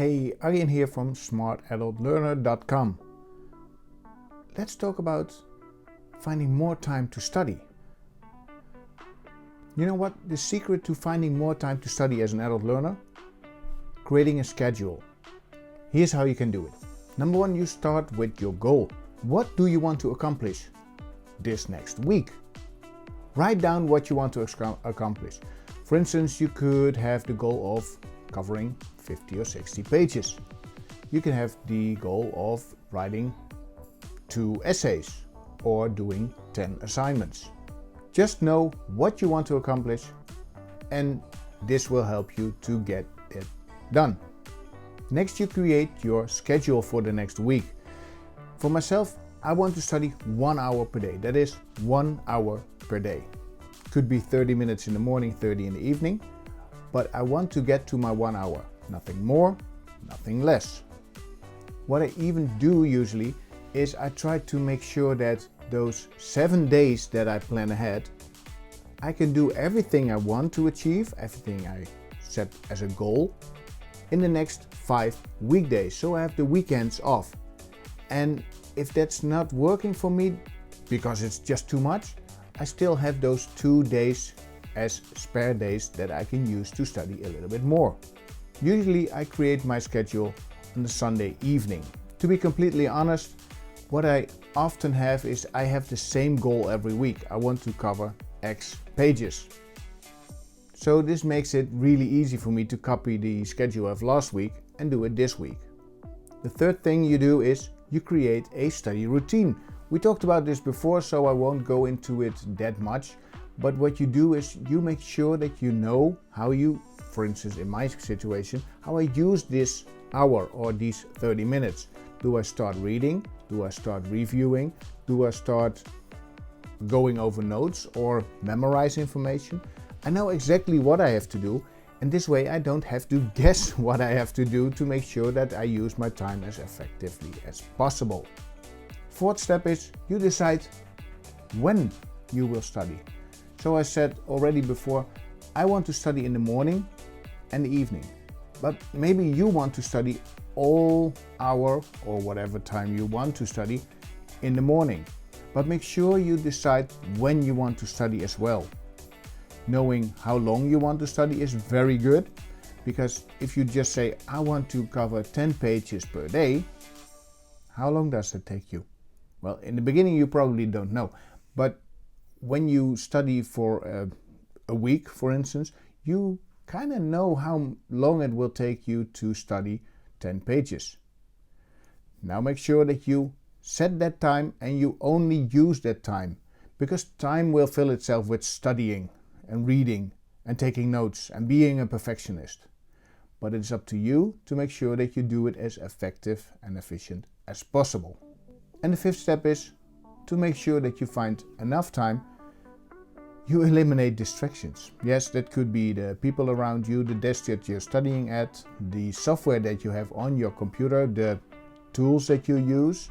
Hey, Arjen here from smartadultlearner.com. Let's talk about finding more time to study. You know what? The secret to finding more time to study as an adult learner? Creating a schedule. Here's how you can do it. Number one, you start with your goal. What do you want to accomplish this next week? Write down what you want to accomplish. For instance, you could have the goal of covering 50 or 60 pages. You can have the goal of writing 2 essays or doing 10 assignments. Just know what you want to accomplish, and this will help you to get it done. Next, you create your schedule for the next week. For myself, I want to study 1 hour per day. That is 1 hour per day. Could be 30 minutes in the morning, 30 in the evening, but I want to get to my 1 hour. Nothing more, nothing less. What I even do usually is I try to make sure that those 7 days that I plan ahead, I can do everything I want to achieve, everything I set as a goal in the next 5 weekdays. So I have the weekends off. And if that's not working for me because it's just too much, I still have those 2 days as spare days that I can use to study a little bit more. Usually I create my schedule on the Sunday evening. To be completely honest, what I often have is I have the same goal every week. I want to cover X pages. So this makes it really easy for me to copy the schedule of last week and do it this week. The third thing you do is you create a study routine. We talked about this before, so I won't go into it that much. But what you do is you make sure that you know how you, for instance in my situation, how I use this hour or these 30 minutes. Do I start reading? Do I start reviewing? Do I start going over notes or memorize information? I know exactly what I have to do, and this way I don't have to guess what I have to do to make sure that I use my time as effectively as possible. Fourth step is you decide when you will study. So I said already before, I want to study in the morning and the evening. But maybe you want to study all hour or whatever time you want to study in the morning. But make sure you decide when you want to study as well. Knowing how long you want to study is very good, because if you just say, I want to cover 10 pages per day, how long does that take you? Well, in the beginning you probably don't know, but when you study for a week, for instance, you kind of know how long it will take you to study 10 pages. Now make sure that you set that time and you only use that time, because time will fill itself with studying and reading and taking notes and being a perfectionist. But it's up to you to make sure that you do it as effective and efficient as possible. And the fifth step is to make sure that you find enough time. You eliminate distractions. Yes, that could be the people around you, the desk that you're studying at, the software that you have on your computer, the tools that you use,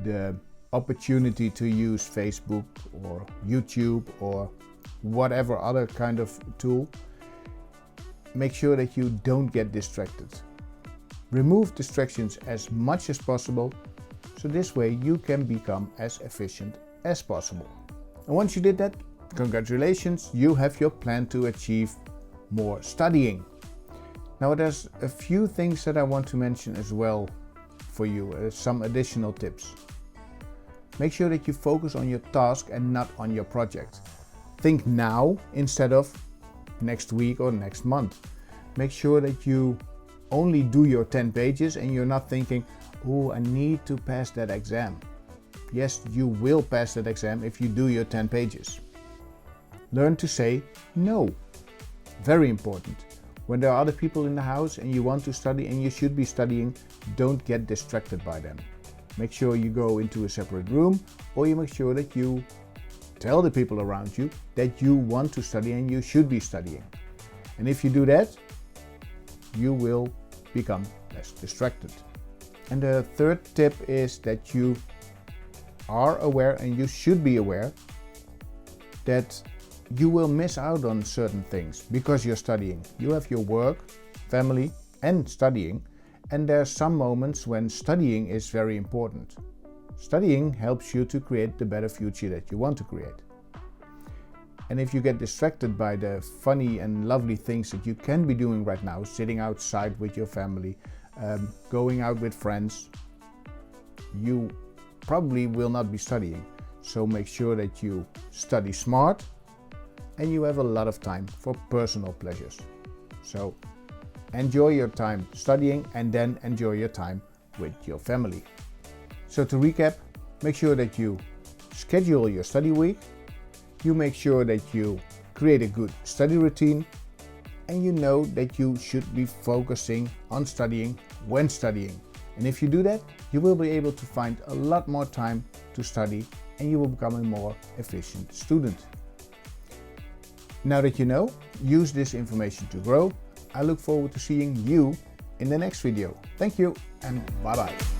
the opportunity to use Facebook or YouTube or whatever other kind of tool. Make sure that you don't get distracted. Remove distractions as much as possible, so this way you can become as efficient as possible. And once you did that, congratulations, you have your plan to achieve more studying. Now there's a few things that I want to mention as well for you, some additional tips. Make sure that you focus on your task and not on your project. Think now instead of next week or next month. Make sure that you only do your 10 pages and you're not thinking, oh, I need to pass that exam. Yes, you will pass that exam if you do your 10 pages. Learn to say no. Very important. When there are other people in the house and you want to study and you should be studying, don't get distracted by them. Make sure you go into a separate room, or you make sure that you tell the people around you that you want to study and you should be studying. And if you do that, you will become less distracted. And the third tip is that you are aware, and you should be aware, that you will miss out on certain things because you're studying. You have your work, family, and studying, And there are some moments when studying is very important. Studying helps you to create the better future that you want to create. And if you get distracted by the funny and lovely things that you can be doing right now, sitting outside with your family, going out with friends, you probably will not be studying. So make sure that you study smart and you have a lot of time for personal pleasures. So enjoy your time studying and then enjoy your time with your family. So to recap, make sure that you schedule your study week, you make sure that you create a good study routine, and you know that you should be focusing on studying when studying. And if you do that, you will be able to find a lot more time to study and you will become a more efficient student. Now that you know, use this information to grow. I look forward to seeing you in the next video. Thank you and bye bye.